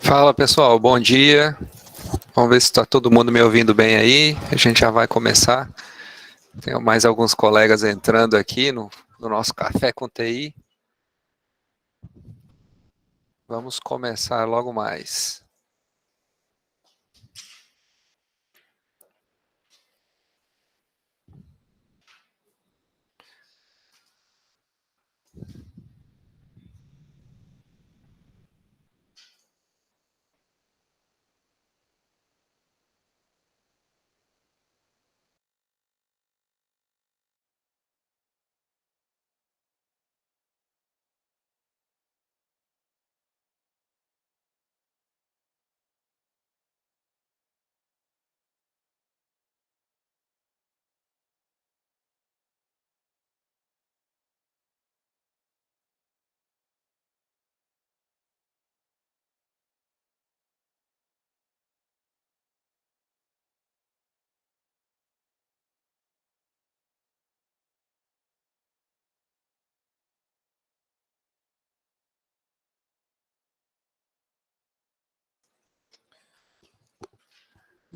Fala pessoal, bom dia. Vamos ver se está todo mundo me ouvindo bem aí. A gente já vai começar. Tem mais alguns colegas entrando aqui no nosso Café com TI. Vamos começar logo mais.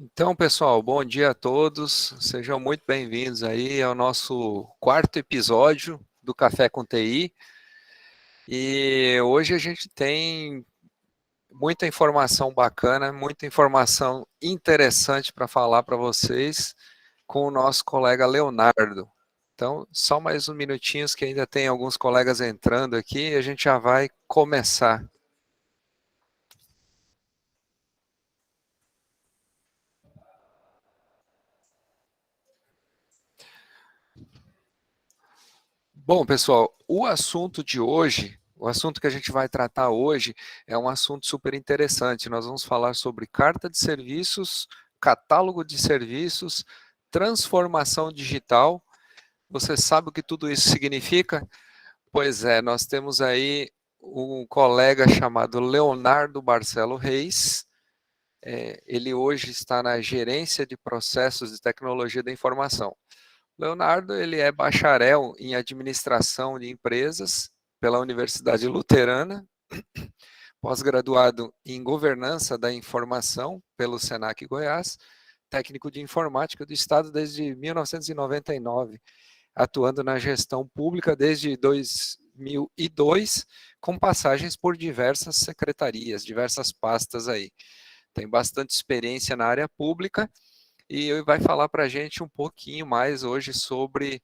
Então, pessoal, bom dia a todos. Sejam muito bem-vindos aí ao nosso quarto episódio do Café com TI. E hoje a gente tem muita informação bacana, muita informação interessante para falar para vocês com o nosso colega Leonardo. Então, só mais uns minutinhos que ainda tem alguns colegas entrando aqui e a gente já vai começar. Bom, pessoal, o assunto de hoje, o assunto que a gente vai tratar hoje é um assunto super interessante. Nós vamos falar sobre carta de serviços, catálogo de serviços, transformação digital. Você sabe o que tudo isso significa? Pois é, nós temos aí um colega chamado Leonardo Barcelo Reis. Ele hoje está na gerência de processos de tecnologia da informação. Leonardo, ele é bacharel em administração de empresas pela Universidade Luterana, pós-graduado em governança da informação pelo Senac Goiás, técnico de informática do Estado desde 1999, atuando na gestão pública desde 2002, com passagens por diversas secretarias, diversas pastas aí. Tem bastante experiência na área pública e vai falar para a gente um pouquinho mais hoje sobre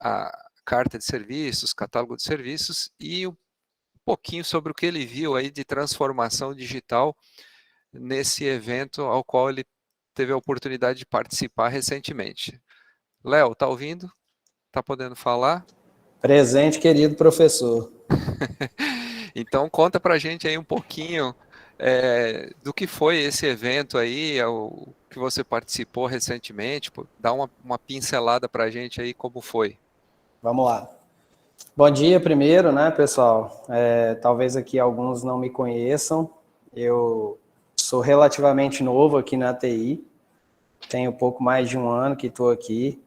a carta de serviços, catálogo de serviços e um pouquinho sobre o que ele viu aí de transformação digital nesse evento ao qual ele teve a oportunidade de participar recentemente. Léo, tá ouvindo? Tá podendo falar? Presente, querido professor. Então conta pra gente aí um pouquinho do que foi esse evento aí, o que você participou recentemente, dá uma pincelada pra gente aí como foi. Vamos lá. Bom dia primeiro, né, pessoal? Talvez aqui alguns não me conheçam. Eu sou relativamente novo aqui na TI. Tenho pouco mais de um ano que estou aqui.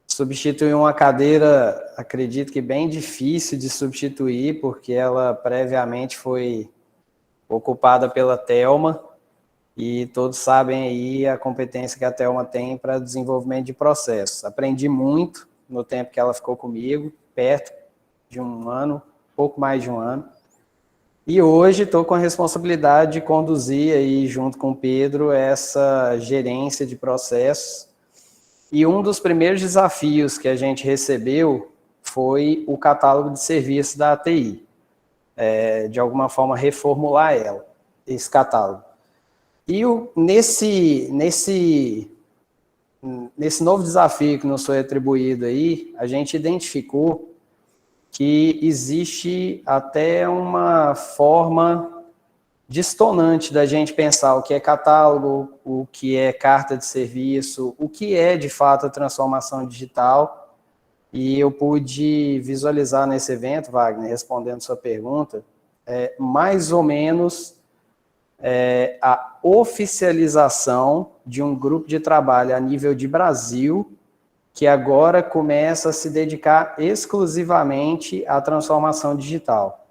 Substituí uma cadeira, acredito que bem difícil de substituir, porque ela previamente foi ocupada pela Thelma, e todos sabem aí a competência que a Thelma tem para desenvolvimento de processos. Aprendi muito no tempo que ela ficou comigo, perto de um ano, pouco mais de um ano. E hoje estou com a responsabilidade de conduzir aí, junto com o Pedro, essa gerência de processos. E um dos primeiros desafios que a gente recebeu foi o catálogo de serviços da ATI. De alguma forma, reformular esse catálogo. E nesse novo desafio que nos foi atribuído aí, a gente identificou que existe até uma forma distonante da gente pensar o que é catálogo, o que é carta de serviço, o que é, de fato, a transformação digital. E eu pude visualizar nesse evento, Wagner, respondendo sua pergunta, mais ou menos a oficialização de um grupo de trabalho a nível de Brasil, que agora começa a se dedicar exclusivamente à transformação digital.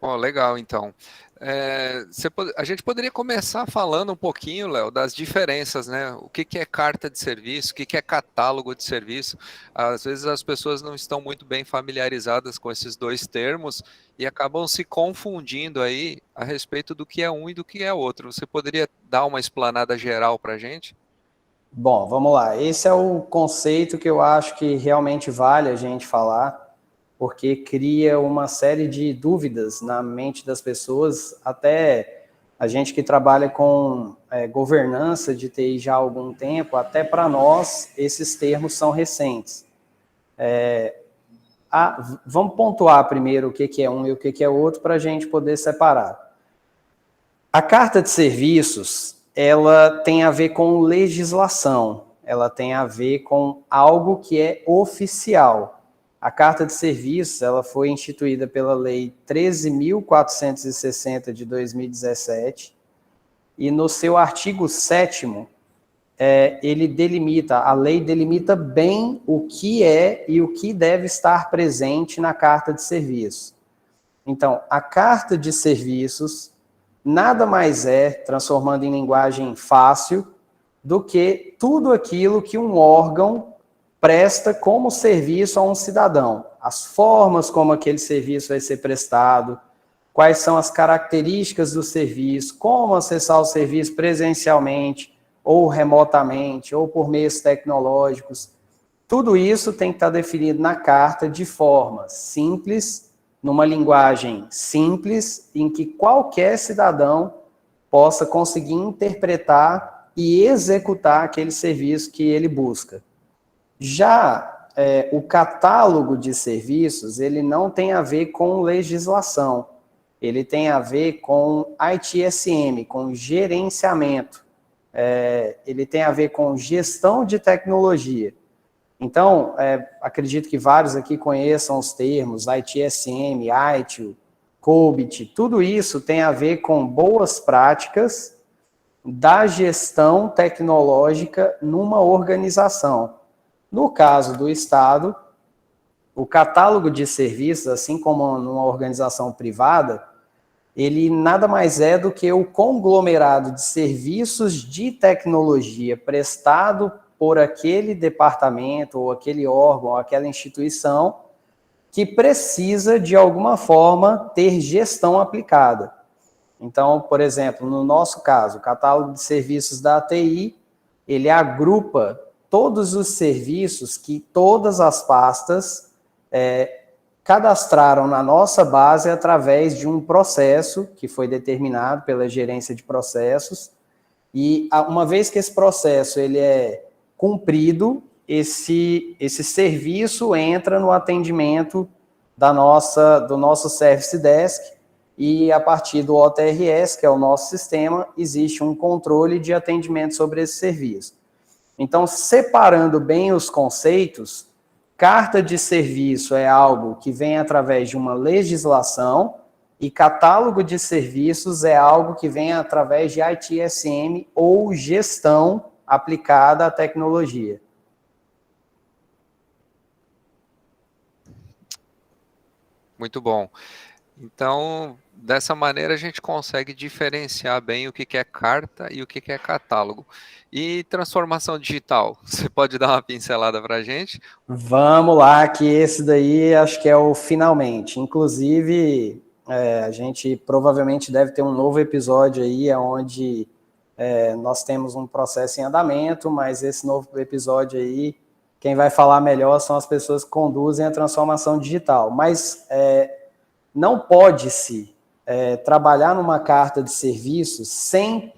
Oh, legal, então. A gente poderia começar falando um pouquinho, Léo, das diferenças, né? O que que é carta de serviço, o que que é catálogo de serviço. Às vezes as pessoas não estão muito bem familiarizadas com esses dois termos e acabam se confundindo aí a respeito do que é um e do que é outro. Você poderia dar uma explanada geral para a gente? Bom, vamos lá. Esse é o conceito que eu acho que realmente vale a gente falar, porque cria uma série de dúvidas na mente das pessoas, até a gente que trabalha com governança de TI já há algum tempo, até para nós esses termos são recentes. Vamos pontuar primeiro o que é um e o que é outro para a gente poder separar. A carta de serviços, ela tem a ver com legislação, ela tem a ver com algo que é oficial. A carta de serviços, ela foi instituída pela Lei 13.460 de 2017 e no seu artigo 7º, a lei delimita bem o que é e o que deve estar presente na carta de serviços. Então, a carta de serviços nada mais é, transformando em linguagem fácil, do que tudo aquilo que um órgão presta como serviço a um cidadão. As formas como aquele serviço vai ser prestado, quais são as características do serviço, como acessar o serviço presencialmente, ou remotamente, ou por meios tecnológicos. Tudo isso tem que estar definido na carta de forma simples, numa linguagem simples, em que qualquer cidadão possa conseguir interpretar e executar aquele serviço que ele busca. Já o catálogo de serviços, ele não tem a ver com legislação, ele tem a ver com ITSM, com gerenciamento, ele tem a ver com gestão de tecnologia. Então, acredito que vários aqui conheçam os termos ITSM, ITIL, COBIT, tudo isso tem a ver com boas práticas da gestão tecnológica numa organização. No caso do Estado, o catálogo de serviços, assim como numa organização privada, ele nada mais é do que o conglomerado de serviços de tecnologia prestado por aquele departamento, ou aquele órgão, ou aquela instituição, que precisa, de alguma forma, ter gestão aplicada. Então, por exemplo, no nosso caso, o catálogo de serviços da ATI, ele agrupa todos os serviços que todas as pastas cadastraram na nossa base através de um processo que foi determinado pela gerência de processos, e uma vez que esse processo ele é cumprido, esse serviço entra no atendimento do nosso Service Desk, e a partir do OTRS, que é o nosso sistema, existe um controle de atendimento sobre esse serviço. Então, separando bem os conceitos, carta de serviço é algo que vem através de uma legislação, e catálogo de serviços é algo que vem através de ITSM ou gestão aplicada à tecnologia. Muito bom. Então, dessa maneira a gente consegue diferenciar bem o que é carta e o que é catálogo. E transformação digital, você pode dar uma pincelada para a gente? Vamos lá, que esse daí acho que é o finalmente. Inclusive, a gente provavelmente deve ter um novo episódio aí, onde nós temos um processo em andamento, mas esse novo episódio aí, quem vai falar melhor são as pessoas que conduzem a transformação digital. Mas não pode-se trabalhar numa carta de serviços sem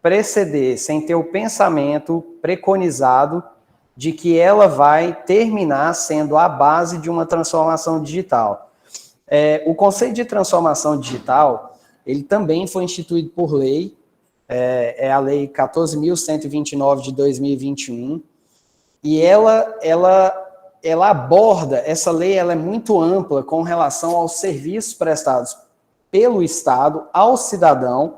preceder, sem ter o pensamento preconizado de que ela vai terminar sendo a base de uma transformação digital. O conceito de transformação digital, ele também foi instituído por lei, é a Lei 14.129 de 2021, e ela aborda, essa lei ela é muito ampla com relação aos serviços prestados pelo Estado ao cidadão,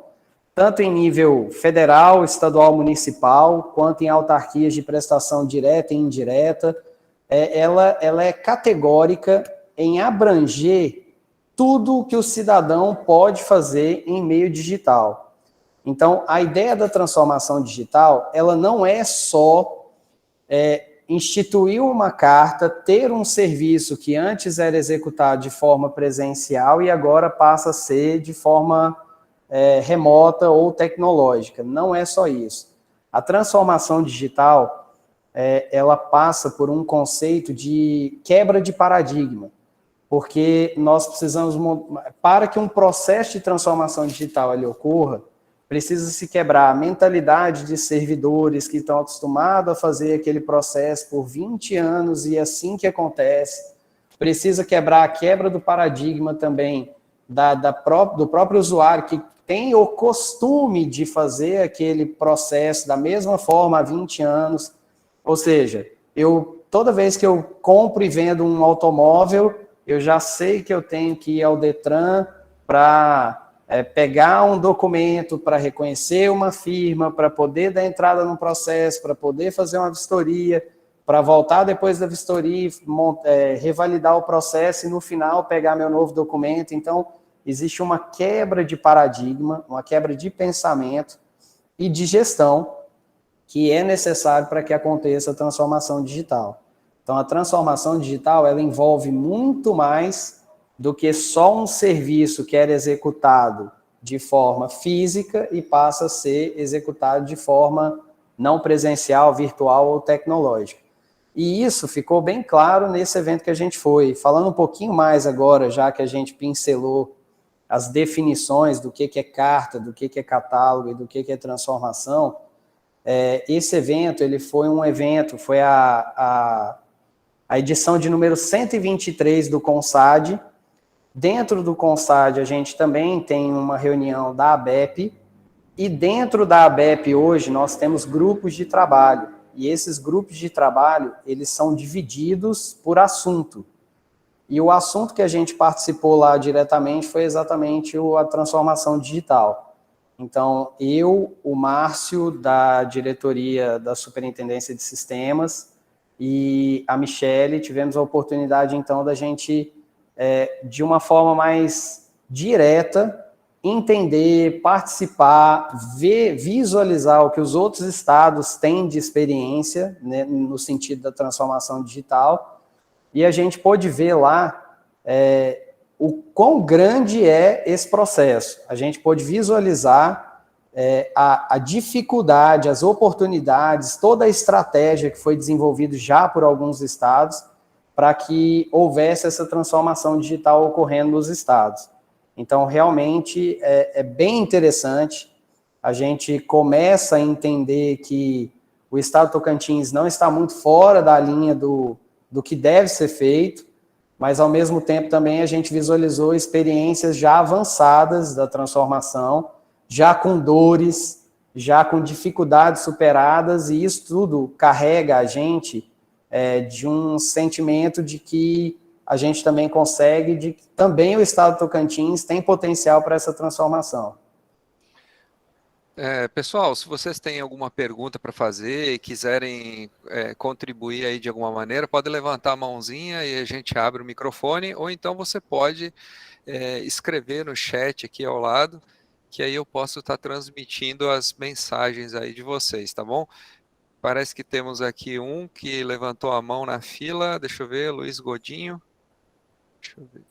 tanto em nível federal, estadual, municipal, quanto em autarquias de prestação direta e indireta. Ela é categórica em abranger tudo que o cidadão pode fazer em meio digital. Então, a ideia da transformação digital, ela não é só instituir uma carta, ter um serviço que antes era executado de forma presencial e agora passa a ser de forma remota ou tecnológica. Não é só isso. A transformação digital, ela passa por um conceito de quebra de paradigma, porque nós precisamos, para que um processo de transformação digital ali ocorra, precisa se quebrar a mentalidade de servidores que estão acostumados a fazer aquele processo por 20 anos e assim que acontece. Precisa quebrar a quebra do paradigma também do próprio usuário que tem o costume de fazer aquele processo da mesma forma há 20 anos. Ou seja, toda vez que eu compro e vendo um automóvel, eu já sei que eu tenho que ir ao Detran para pegar um documento, para reconhecer uma firma, para poder dar entrada no processo, para poder fazer uma vistoria, para voltar depois da vistoria, revalidar o processo e no final pegar meu novo documento. Então, existe uma quebra de paradigma, uma quebra de pensamento e de gestão que é necessário para que aconteça a transformação digital. Então, a transformação digital, ela envolve muito mais do que só um serviço que era executado de forma física e passa a ser executado de forma não presencial, virtual ou tecnológica. E isso ficou bem claro nesse evento que a gente foi. Falando um pouquinho mais agora, já que a gente pincelou as definições do que é carta, do que é catálogo e do que é transformação, esse evento, ele foi um evento, foi a edição de número 123 do CONSAD. Dentro do CONSAD, a gente também tem uma reunião da ABEP, e dentro da ABEP hoje nós temos grupos de trabalho, e esses grupos de trabalho, eles são divididos por assunto. E o assunto que a gente participou lá diretamente foi exatamente a transformação digital. Então, o Márcio, da diretoria da Superintendência de Sistemas, e a Michele, tivemos a oportunidade, então, da gente, de uma forma mais direta, entender, participar, visualizar o que os outros estados têm de experiência, né, no sentido da transformação digital, e a gente pôde ver lá o quão grande é esse processo. A gente pôde visualizar a dificuldade, as oportunidades, toda a estratégia que foi desenvolvida já por alguns estados para que houvesse essa transformação digital ocorrendo nos estados. Então, realmente, é bem interessante. A gente começa a entender que o estado do Tocantins não está muito fora da linha do que deve ser feito, mas, ao mesmo tempo, também a gente visualizou experiências já avançadas da transformação, já com dores, já com dificuldades superadas, e isso tudo carrega a gente de um sentimento de que a gente também consegue, de que também o estado do Tocantins tem potencial para essa transformação. Pessoal, se vocês têm alguma pergunta para fazer e quiserem contribuir aí de alguma maneira, pode levantar a mãozinha e a gente abre o microfone, ou então você pode escrever no chat aqui ao lado, que aí eu posso estar transmitindo as mensagens aí de vocês, tá bom? Parece que temos aqui um que levantou a mão na fila, deixa eu ver, Luiz Godinho. Deixa eu ver.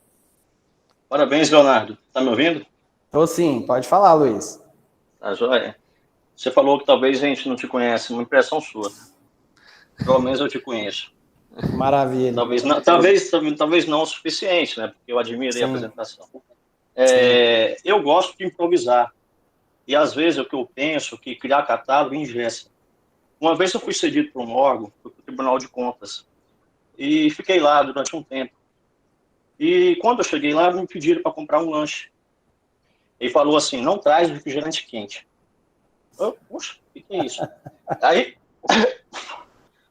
Parabéns, Leonardo. Tá me ouvindo? Tô sim, pode falar, Luiz. Tá joia. Você falou que talvez a gente não te conhece, uma impressão sua. Pelo menos eu te conheço. Maravilha. Talvez não o suficiente, né? Porque eu admirei a apresentação. Eu gosto de improvisar. E às vezes o que eu penso que criar catálogo engessa. Uma vez eu fui cedido para um órgão, para o Tribunal de Contas, e fiquei lá durante um tempo. E quando eu cheguei lá, me pediram para comprar um lanche. Ele falou assim, não traz refrigerante quente. Puxa, o que é isso? Aí,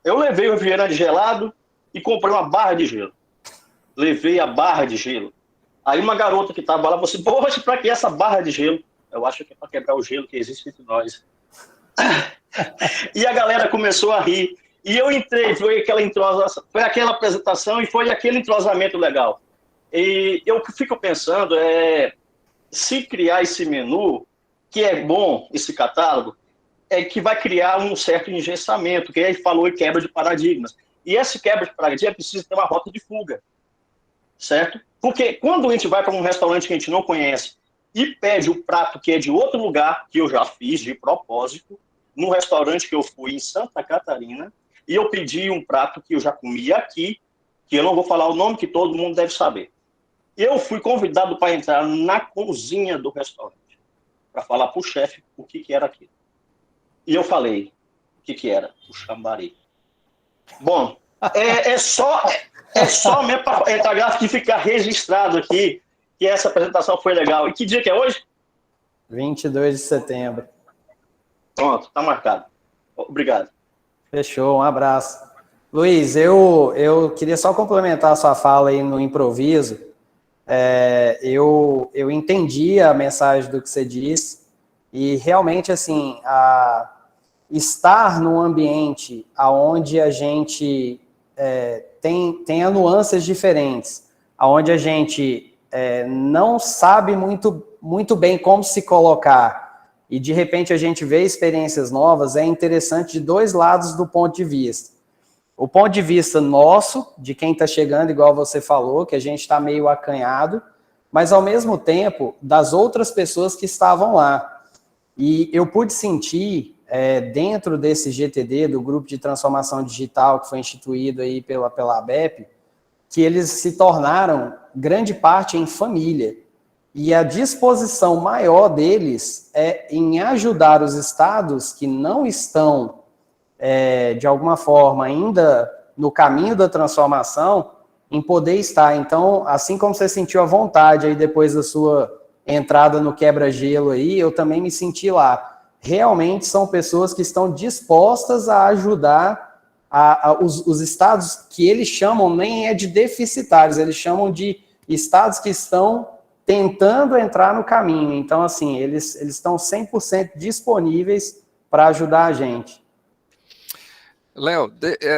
eu levei o refrigerante gelado e comprei uma barra de gelo. Levei a barra de gelo. Aí uma garota que estava lá falou assim, poxa, para que essa barra de gelo? Eu acho que é para quebrar o gelo que existe entre nós. E a galera começou a rir. E eu entrei, foi aquela apresentação e foi aquele entrosamento legal. E eu fico pensando, se criar esse menu, que é bom, esse catálogo, é que vai criar um certo engessamento, que aí falou em quebra de paradigmas. E essa quebra de paradigma precisa ter uma rota de fuga, certo? Porque quando a gente vai para um restaurante que a gente não conhece e pede o prato que é de outro lugar, que eu já fiz de propósito, num restaurante que eu fui em Santa Catarina, e eu pedi um prato que eu já comi aqui, que eu não vou falar o nome, que todo mundo deve saber. Eu fui convidado para entrar na cozinha do restaurante, para falar para o chefe o que era aquilo. E eu falei, o que era? O chambari. Bom, é só mesmo para entrar gráfico e ficar registrado aqui que essa apresentação foi legal. E que dia que é hoje? 22 de setembro. Pronto, tá marcado. Obrigado. Fechou, um abraço. Luiz, eu queria só complementar a sua fala aí no improviso. Eu entendi a mensagem do que você disse e realmente, assim, estar num ambiente onde a gente tenha nuances diferentes, onde a gente não sabe muito bem como se colocar e, de repente, a gente vê experiências novas, é interessante de dois lados do ponto de vista. O ponto de vista nosso, de quem está chegando, igual você falou, que a gente está meio acanhado, mas, ao mesmo tempo, das outras pessoas que estavam lá. E eu pude sentir, dentro desse GTD, do Grupo de Transformação Digital, que foi instituído aí pela ABEP, que eles se tornaram, grande parte, em família. E a disposição maior deles é em ajudar os estados que não estão, de alguma forma, ainda no caminho da transformação, em poder estar. Então, assim como você sentiu a vontade aí depois da sua entrada no quebra-gelo aí, eu também me senti lá. Realmente são pessoas que estão dispostas a ajudar os estados que eles chamam, nem de deficitários, eles chamam de estados que estão tentando entrar no caminho. Então, assim, eles estão 100% disponíveis para ajudar a gente. Léo,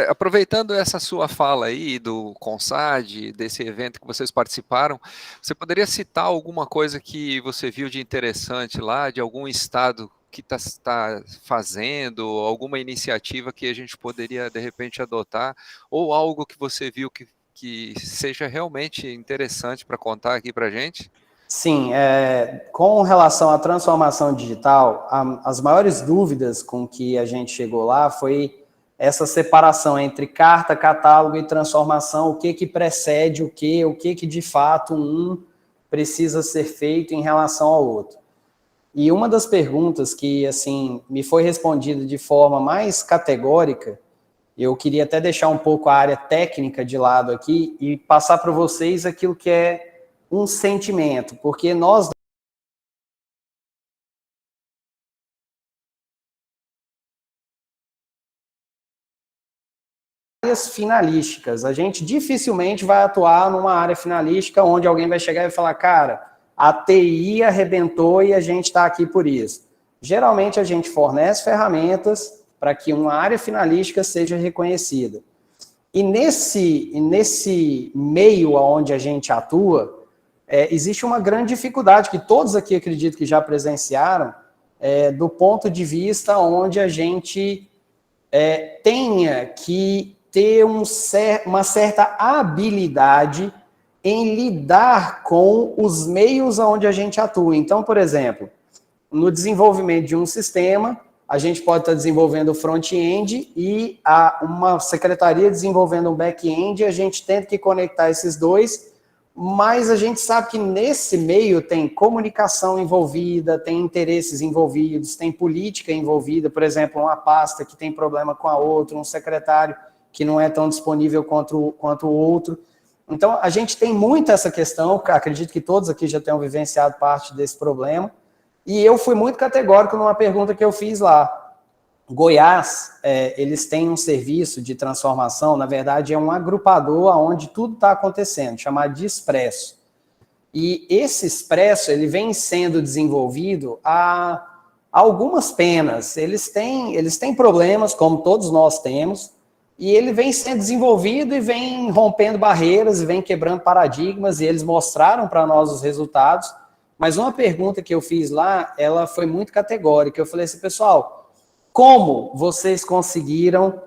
aproveitando essa sua fala aí do CONSAD, desse evento que vocês participaram, você poderia citar alguma coisa que você viu de interessante lá, de algum estado que está fazendo, alguma iniciativa que a gente poderia, de repente, adotar, ou algo que você viu que seja realmente interessante para contar aqui para a gente? Sim, com relação à transformação digital, as maiores dúvidas com que a gente chegou lá foi essa separação entre carta, catálogo e transformação, o que precede o que de fato um precisa ser feito em relação ao outro. E uma das perguntas que, assim, me foi respondida de forma mais categórica, eu queria até deixar um pouco a área técnica de lado aqui e passar para vocês aquilo que é um sentimento, porque nós finalísticas. A gente dificilmente vai atuar numa área finalística onde alguém vai chegar e falar, cara, a TI arrebentou e a gente está aqui por isso. Geralmente a gente fornece ferramentas para que uma área finalística seja reconhecida. E nesse meio onde a gente atua, existe uma grande dificuldade que todos aqui acredito que já presenciaram, do ponto de vista onde a gente tenha que ter uma certa habilidade em lidar com os meios onde a gente atua. Então, por exemplo, no desenvolvimento de um sistema, a gente pode estar desenvolvendo o front-end e uma secretaria desenvolvendo um back-end, a gente tenta que conectar esses dois, mas a gente sabe que nesse meio tem comunicação envolvida, tem interesses envolvidos, tem política envolvida, por exemplo, uma pasta que tem problema com a outra, um secretário que não é tão disponível quanto o outro. Então, a gente tem muito essa questão, acredito que todos aqui já tenham vivenciado parte desse problema, e eu fui muito categórico numa pergunta que eu fiz lá. Goiás, eles têm um serviço de transformação, na verdade é um agrupador onde tudo está acontecendo, chamado de Expresso. E esse Expresso, ele vem sendo desenvolvido há algumas penas. Eles têm problemas, como todos nós temos, e ele vem sendo desenvolvido e vem rompendo barreiras, e vem quebrando paradigmas, e eles mostraram para nós os resultados. Mas uma pergunta que eu fiz lá, ela foi muito categórica. Eu falei assim, pessoal, como vocês conseguiram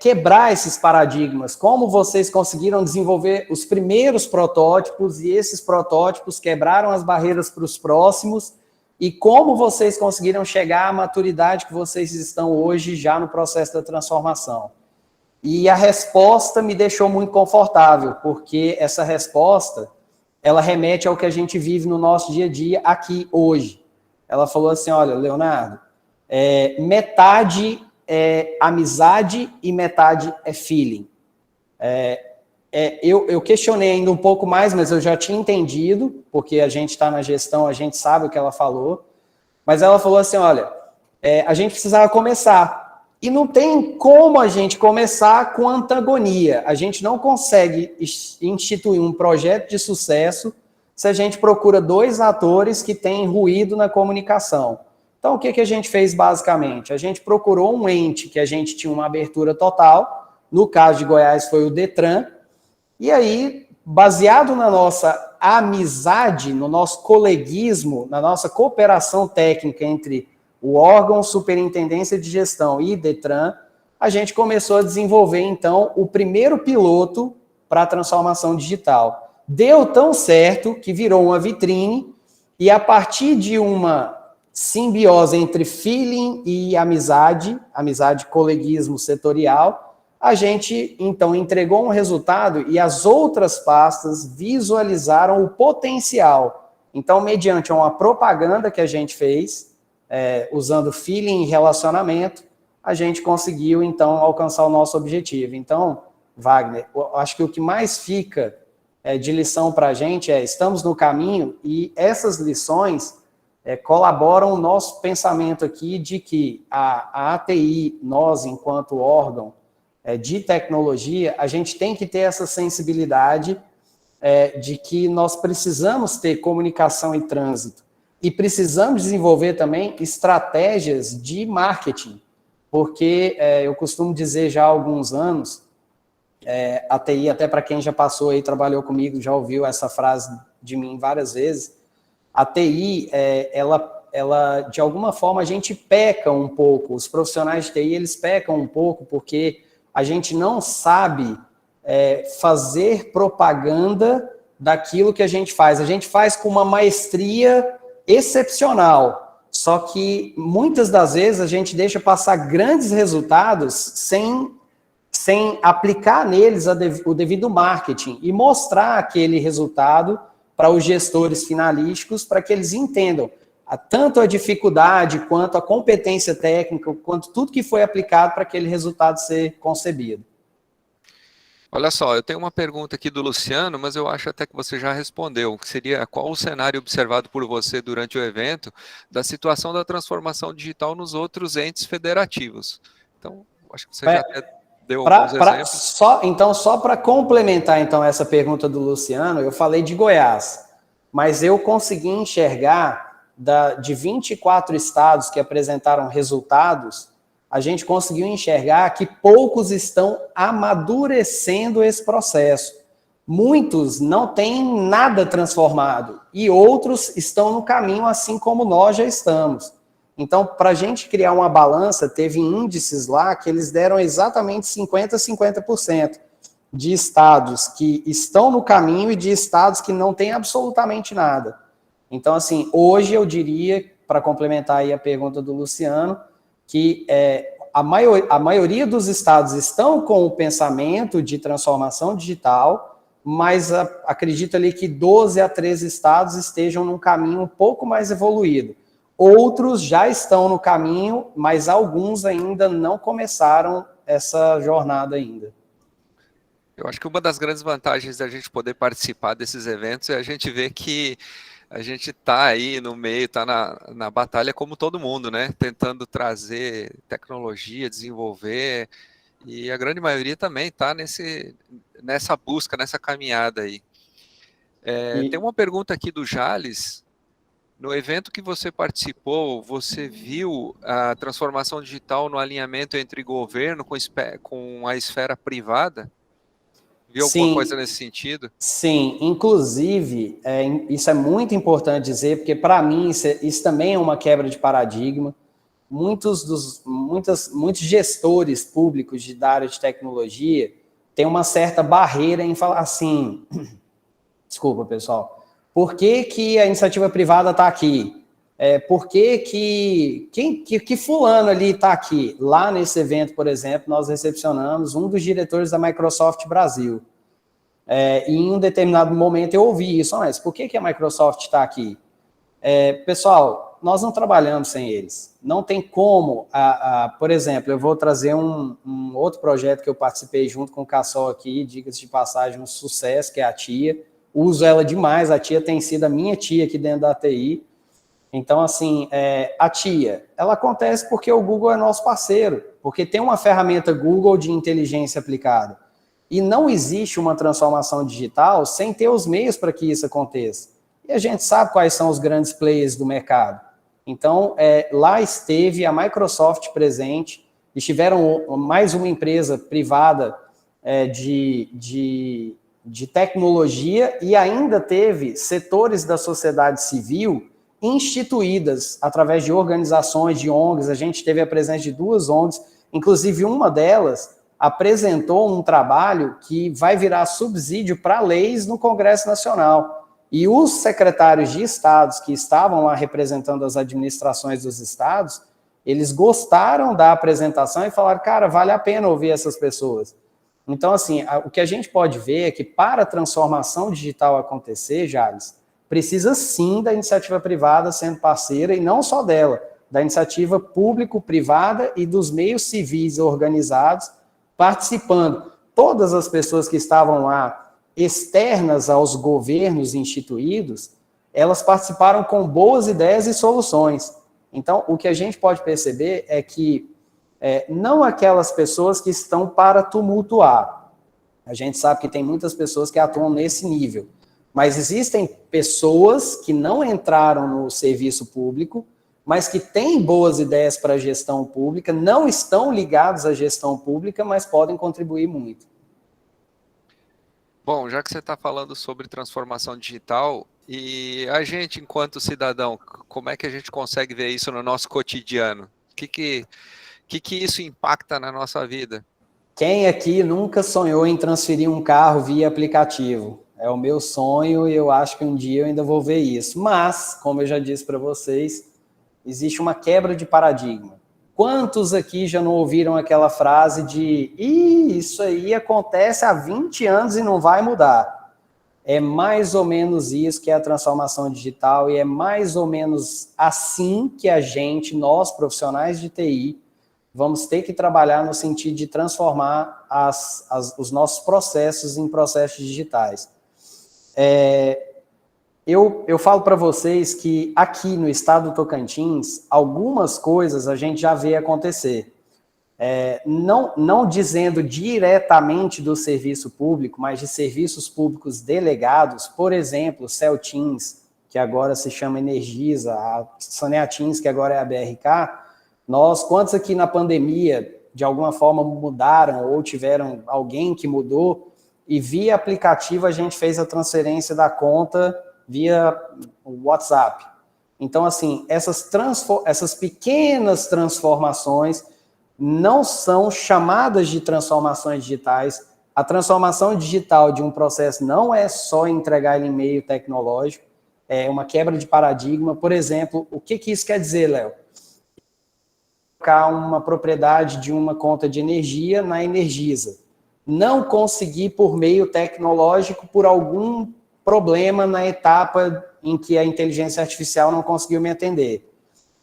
quebrar esses paradigmas? Como vocês conseguiram desenvolver os primeiros protótipos e esses protótipos quebraram as barreiras para os próximos? E como vocês conseguiram chegar à maturidade que vocês estão hoje já no processo da transformação? E a resposta me deixou muito confortável, porque essa resposta, ela remete ao que a gente vive no nosso dia a dia aqui hoje. Ela falou assim, olha, Leonardo, metade é amizade e metade é feeling. Eu questionei ainda um pouco mais, mas eu já tinha entendido, porque a gente está na gestão, a gente sabe o que ela falou, mas ela falou assim, olha, a gente precisava começar, e não tem como a gente começar com antagonia, a gente não consegue instituir um projeto de sucesso se a gente procura dois atores que têm ruído na comunicação. Então, o que a gente fez basicamente? A gente procurou um ente que a gente tinha uma abertura total, no caso de Goiás foi o Detran, e aí, baseado na nossa amizade, no nosso coleguismo, na nossa cooperação técnica entre o órgão Superintendência de Gestão e Detran, a gente começou a desenvolver, então, o primeiro piloto para a transformação digital. Deu tão certo que virou uma vitrine, e a partir de uma simbiose entre feeling e amizade, coleguismo setorial, a gente, então, entregou um resultado e as outras pastas visualizaram o potencial. Então, mediante uma propaganda que a gente fez, usando feeling e relacionamento, a gente conseguiu, então, alcançar o nosso objetivo. Então, Wagner, eu acho que o que mais fica de lição para a gente estamos no caminho, e essas lições colaboram o nosso pensamento aqui de que a ATI, nós, enquanto órgão de tecnologia, a gente tem que ter essa sensibilidade de que nós precisamos ter comunicação e trânsito, e precisamos desenvolver também estratégias de marketing, porque eu costumo dizer já há alguns anos, a TI, até para quem já passou aí, trabalhou comigo, já ouviu essa frase de mim várias vezes, a TI, ela, de alguma forma, a gente peca um pouco, os profissionais de TI, eles pecam um pouco, porque a gente não sabe fazer propaganda daquilo que a gente faz com uma maestria excepcional, só que muitas das vezes a gente deixa passar grandes resultados sem aplicar neles o devido marketing e mostrar aquele resultado para os gestores finalísticos, para que eles entendam tanto a dificuldade, quanto a competência técnica, quanto tudo que foi aplicado para aquele resultado ser concebido. Olha só, eu tenho uma pergunta aqui do Luciano, mas eu acho até que você já respondeu, que seria qual o cenário observado por você durante o evento da situação da transformação digital nos outros entes federativos. Então, acho que você já até deu alguns exemplos. Só para complementar então essa pergunta do Luciano, eu falei de Goiás, mas eu consegui enxergar de 24 estados que apresentaram resultados, a gente conseguiu enxergar que poucos estão amadurecendo esse processo. Muitos não têm nada transformado e outros estão no caminho, assim como nós já estamos. Então, para a gente criar uma balança, teve índices lá que eles deram exatamente 50% de estados que estão no caminho e de estados que não têm absolutamente nada. Então, assim, hoje eu diria, para complementar aí a pergunta do Luciano, que a maioria dos estados estão com o pensamento de transformação digital, mas acredito ali que 12 a 13 estados estejam num caminho um pouco mais evoluído. Outros já estão no caminho, mas alguns ainda não começaram essa jornada ainda. Eu acho que uma das grandes vantagens da gente poder participar desses eventos é a gente ver que a gente está aí no meio, está na batalha como todo mundo, né? Tentando trazer tecnologia, desenvolver, e a grande maioria também está nessa busca, nessa caminhada aí. Tem uma pergunta aqui do Jales, No evento que você participou, você viu a transformação digital no alinhamento entre governo com a esfera privada? Viu alguma coisa Sim, nesse sentido? sim. Inclusive, isso é muito importante dizer, porque para mim isso também é uma quebra de paradigma. Muitos gestores públicos da área de tecnologia têm uma certa barreira em falar assim, desculpa, pessoal, por que que a iniciativa privada está aqui? Por que fulano ali está aqui? Lá nesse evento, por exemplo, nós recepcionamos um dos diretores da Microsoft Brasil. E em um determinado momento eu ouvi isso, mas por que a Microsoft está aqui? Pessoal, nós não trabalhamos sem eles. Não tem como, por exemplo, eu vou trazer um outro projeto que eu participei junto com o Cassol aqui, diga-se de passagem, um sucesso, que é a TIA. Uso ela demais, a TIA tem sido a minha TIA aqui dentro da TI. Então, assim, a TIA, ela acontece porque o Google é nosso parceiro, porque tem uma ferramenta Google de inteligência aplicada. E não existe uma transformação digital sem ter os meios para que isso aconteça. E a gente sabe quais são os grandes players do mercado. Então, lá esteve a Microsoft presente, estiveram mais uma empresa privada de tecnologia e ainda teve setores da sociedade civil instituídas através de organizações, de ONGs. A gente teve a presença de 2 ONGs, inclusive uma delas apresentou um trabalho que vai virar subsídio para leis no Congresso Nacional. E os secretários de estados que estavam lá representando as administrações dos estados, eles gostaram da apresentação e falaram, cara, vale a pena ouvir essas pessoas. Então, assim, o que a gente pode ver é que para a transformação digital acontecer, Jales, precisa sim da iniciativa privada sendo parceira, e não só dela, da iniciativa público-privada e dos meios civis organizados participando. Todas as pessoas que estavam lá, externas aos governos instituídos, elas participaram com boas ideias e soluções. Então, o que a gente pode perceber é que não aquelas pessoas que estão para tumultuar. A gente sabe que tem muitas pessoas que atuam nesse nível. Mas existem pessoas que não entraram no serviço público, mas que têm boas ideias para a gestão pública, não estão ligados à gestão pública, mas podem contribuir muito. Bom, já que você está falando sobre transformação digital, e a gente, enquanto cidadão, como é que a gente consegue ver isso no nosso cotidiano? O que isso impacta na nossa vida? Quem aqui nunca sonhou em transferir um carro via aplicativo? É o meu sonho e eu acho que um dia eu ainda vou ver isso. Mas, como eu já disse para vocês, existe uma quebra de paradigma. Quantos aqui já não ouviram aquela frase de isso aí acontece há 20 anos e não vai mudar? É mais ou menos isso que é a transformação digital e é mais ou menos assim que nós profissionais de TI, vamos ter que trabalhar no sentido de transformar os nossos processos em processos digitais. Eu falo para vocês que aqui no estado do Tocantins, algumas coisas a gente já vê acontecer. Não dizendo diretamente do serviço público, mas de serviços públicos delegados, por exemplo, Celtins, que agora se chama Energisa, a Saneatins, que agora é a BRK, quantos aqui na pandemia, de alguma forma mudaram ou tiveram alguém que mudou, e via aplicativo a gente fez a transferência da conta via WhatsApp. Então, assim, essas pequenas transformações não são chamadas de transformações digitais. A transformação digital de um processo não é só entregar ele em meio tecnológico, é uma quebra de paradigma. Por exemplo, o que isso quer dizer, Léo? Colocar uma propriedade de uma conta de energia na Energisa. Não conseguir por meio tecnológico por algum problema na etapa em que a inteligência artificial não conseguiu me atender.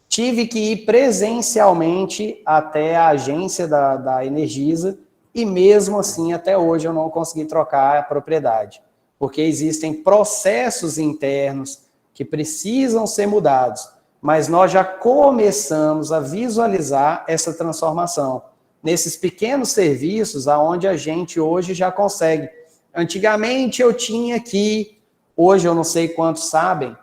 Tive que ir presencialmente até a agência da Energisa e mesmo assim, até hoje, eu não consegui trocar a propriedade, porque existem processos internos que precisam ser mudados, mas nós já começamos a visualizar essa transformação nesses pequenos serviços aonde a gente hoje já consegue. Antigamente eu tinha que, hoje eu não sei quantos sabem,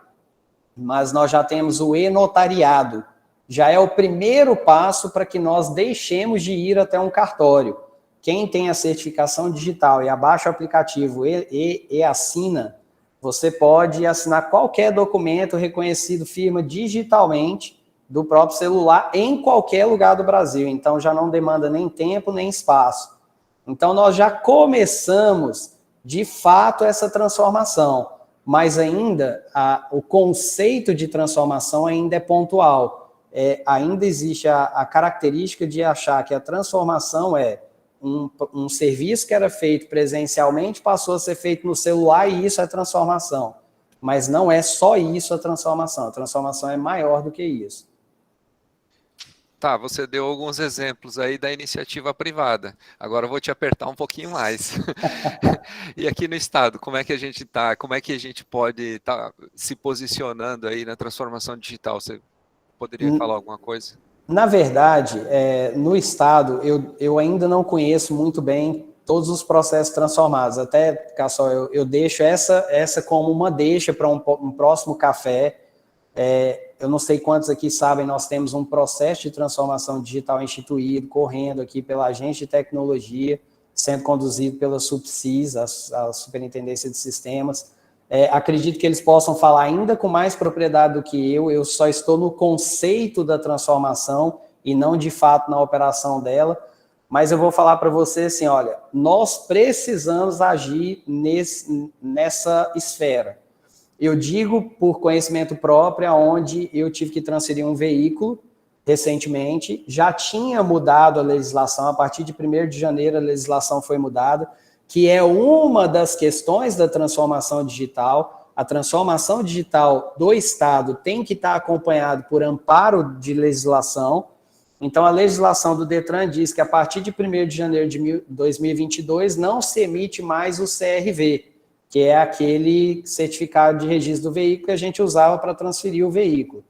mas nós já temos o e-notariado. Já é o primeiro passo para que nós deixemos de ir até um cartório. Quem tem a certificação digital e abaixa o aplicativo e assina, você pode assinar qualquer documento reconhecido firma digitalmente do próprio celular em qualquer lugar do Brasil. Então, já não demanda nem tempo, nem espaço. Então, nós já começamos, de fato, essa transformação. Mas ainda, o conceito de transformação ainda é pontual. Ainda existe a característica de achar que a transformação é um serviço que era feito presencialmente, passou a ser feito no celular e isso é transformação. Mas não é só isso a transformação é maior do que isso. Tá, você deu alguns exemplos aí da iniciativa privada. Agora eu vou te apertar um pouquinho mais. E aqui no estado, como é que a gente está? Como é que a gente pode estar se posicionando aí na transformação digital? Você poderia falar alguma coisa? Na verdade, no estado, eu ainda não conheço muito bem todos os processos transformados. Até, Cassol, eu deixo essa como uma deixa para um próximo café. Eu não sei quantos aqui sabem, nós temos um processo de transformação digital instituído, correndo aqui pela Agência de Tecnologia, sendo conduzido pela Subsis, a Superintendência de Sistemas. Acredito que eles possam falar ainda com mais propriedade do que eu só estou no conceito da transformação e não de fato na operação dela, mas eu vou falar para você assim, olha, nós precisamos agir nessa esfera. Eu digo por conhecimento próprio, onde eu tive que transferir um veículo recentemente, já tinha mudado a legislação, a partir de 1º de janeiro a legislação foi mudada, que é uma das questões da transformação digital. A transformação digital do Estado tem que estar acompanhado por amparo de legislação. Então, a legislação do Detran diz que a partir de 1º de janeiro de 2022 não se emite mais o CRV, que é aquele certificado de registro do veículo que a gente usava para transferir o veículo.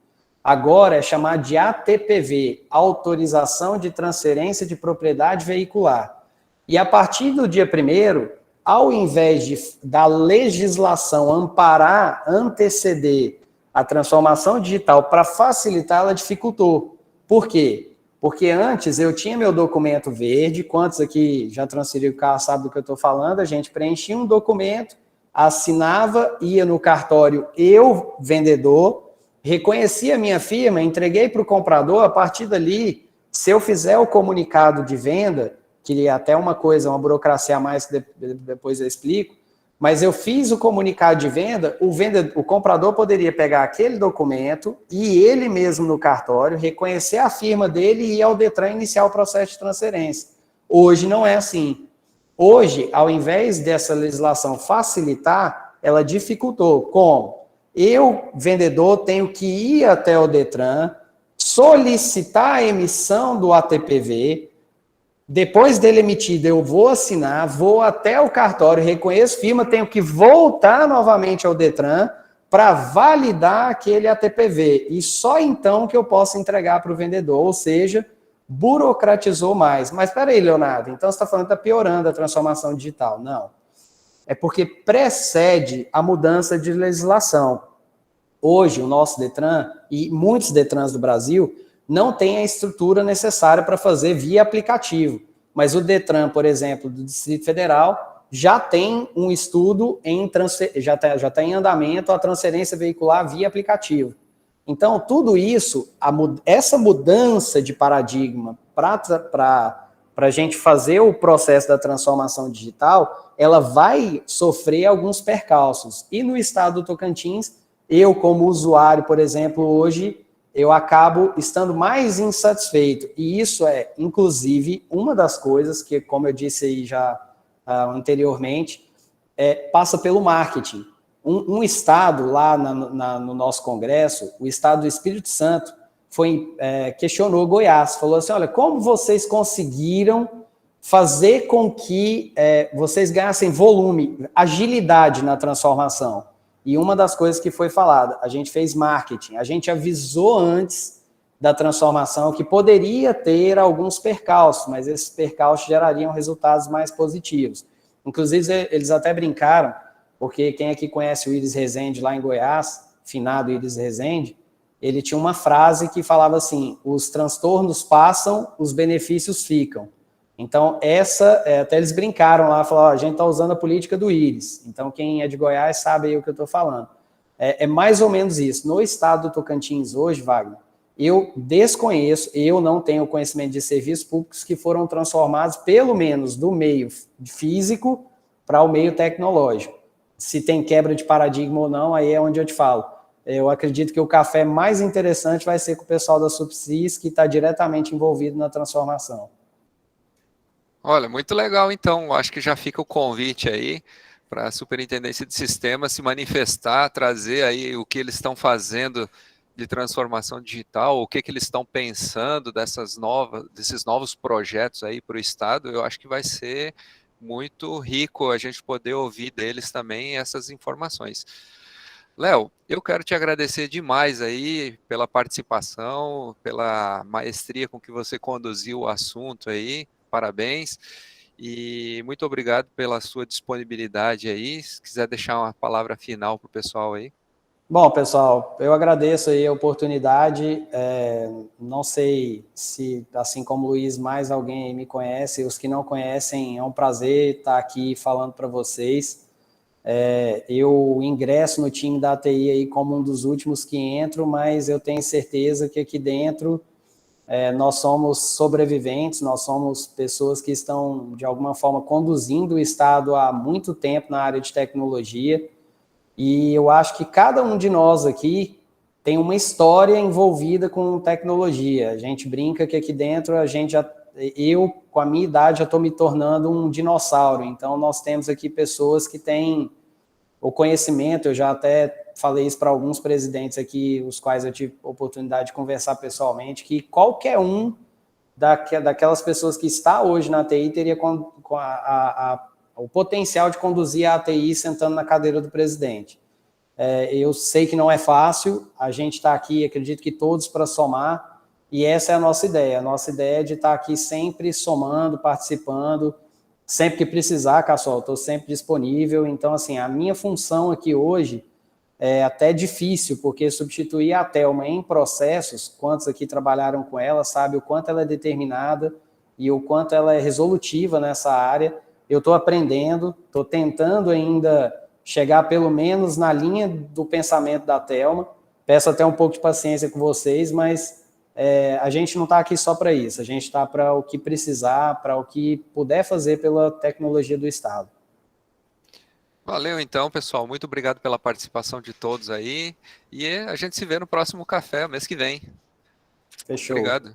Agora é chamado de ATPV, Autorização de Transferência de Propriedade Veicular. E a partir do dia 1º, ao invés da legislação amparar, anteceder a transformação digital para facilitar, ela dificultou. Por quê? Porque antes eu tinha meu documento verde, quantos aqui já transferiram o carro sabem do que eu estou falando, a gente preenchia um documento, assinava, ia no cartório, eu, vendedor, reconhecia a minha firma, entreguei para o comprador, a partir dali, se eu fizer o comunicado de venda, que é até uma burocracia a mais que depois eu explico, mas eu fiz o comunicado de venda, o comprador poderia pegar aquele documento e ele mesmo no cartório, reconhecer a firma dele e ir ao Detran iniciar o processo de transferência. Hoje não é assim. Hoje, ao invés dessa legislação facilitar, ela dificultou. Como? Eu, vendedor, tenho que ir até o Detran, solicitar a emissão do ATPV, depois dele emitido, eu vou assinar, vou até o cartório, reconheço firma, tenho que voltar novamente ao Detran para validar aquele ATPV. E só então que eu posso entregar para o vendedor, ou seja, burocratizou mais. Mas espera aí, Leonardo, então você está falando que está piorando a transformação digital. Não. É porque precede a mudança de legislação. Hoje, o nosso Detran, e muitos Detrans do Brasil, não tem a estrutura necessária para fazer via aplicativo. Mas o Detran, por exemplo, do Distrito Federal, já tem um estudo, já está em andamento a transferência veicular via aplicativo. Então, tudo isso, essa mudança de paradigma para a gente fazer o processo da transformação digital, ela vai sofrer alguns percalços. E no estado do Tocantins, eu como usuário, por exemplo, hoje, eu acabo estando mais insatisfeito. E isso é, inclusive, uma das coisas que, como eu disse aí já anteriormente, passa pelo marketing. Um estado lá no nosso congresso, o estado do Espírito Santo, questionou Goiás, falou assim, olha, como vocês conseguiram fazer com que vocês ganhassem volume, agilidade na transformação? E uma das coisas que foi falada, a gente fez marketing, a gente avisou antes da transformação que poderia ter alguns percalços, mas esses percalços gerariam resultados mais positivos. Inclusive, eles até brincaram, porque quem aqui conhece o Iris Rezende lá em Goiás, finado Iris Rezende, ele tinha uma frase que falava assim: os transtornos passam, os benefícios ficam. Então, até eles brincaram lá, falaram, a gente está usando a política do Iris. Então, quem é de Goiás sabe aí o que eu estou falando. É mais ou menos isso. No estado do Tocantins hoje, Wagner, eu desconheço, eu não tenho conhecimento de serviços públicos que foram transformados, pelo menos, do meio físico para o meio tecnológico. Se tem quebra de paradigma ou não, aí é onde eu te falo. Eu acredito que o café mais interessante vai ser com o pessoal da Subsys, que está diretamente envolvido na transformação. Olha, muito legal, então. Acho que já fica o convite aí para a Superintendência de Sistemas se manifestar, trazer aí o que eles estão fazendo de transformação digital, o que eles estão pensando desses novos projetos aí para o Estado. Eu acho que vai ser muito rico a gente poder ouvir deles também essas informações. Léo, eu quero te agradecer demais aí pela participação, pela maestria com que você conduziu o assunto aí, parabéns, e muito obrigado pela sua disponibilidade aí, se quiser deixar uma palavra final para o pessoal aí. Bom, pessoal, eu agradeço aí a oportunidade, não sei se, assim como o Luiz, mais alguém aí me conhece, os que não conhecem, é um prazer estar aqui falando para vocês. Eu ingresso no time da ATI aí como um dos últimos que entro, mas eu tenho certeza que aqui dentro nós somos sobreviventes, nós somos pessoas que estão, de alguma forma, conduzindo o Estado há muito tempo na área de tecnologia, e eu acho que cada um de nós aqui tem uma história envolvida com tecnologia. A gente brinca que aqui dentro eu, com a minha idade, já estou me tornando um dinossauro. Então, nós temos aqui pessoas que têm o conhecimento, eu já até falei isso para alguns presidentes aqui, os quais eu tive oportunidade de conversar pessoalmente, que qualquer um daquelas pessoas que está hoje na ATI teria o potencial de conduzir a ATI sentando na cadeira do presidente. Eu sei que não é fácil, a gente está aqui, acredito que todos para somar, e essa é a nossa ideia. A nossa ideia é de estar aqui sempre somando, participando, sempre que precisar, Cassol, estou sempre disponível. Então, assim, a minha função aqui hoje é até difícil, porque substituir a Thelma em processos, quantos aqui trabalharam com ela, sabe o quanto ela é determinada e o quanto ela é resolutiva nessa área. Eu estou aprendendo, estou tentando ainda chegar pelo menos na linha do pensamento da Thelma. Peço até um pouco de paciência com vocês, mas a gente não está aqui só para isso, a gente está para o que precisar, para o que puder fazer pela tecnologia do Estado. Valeu então, pessoal. Muito obrigado pela participação de todos aí. E a gente se vê no próximo café, mês que vem. Fechou. Obrigado.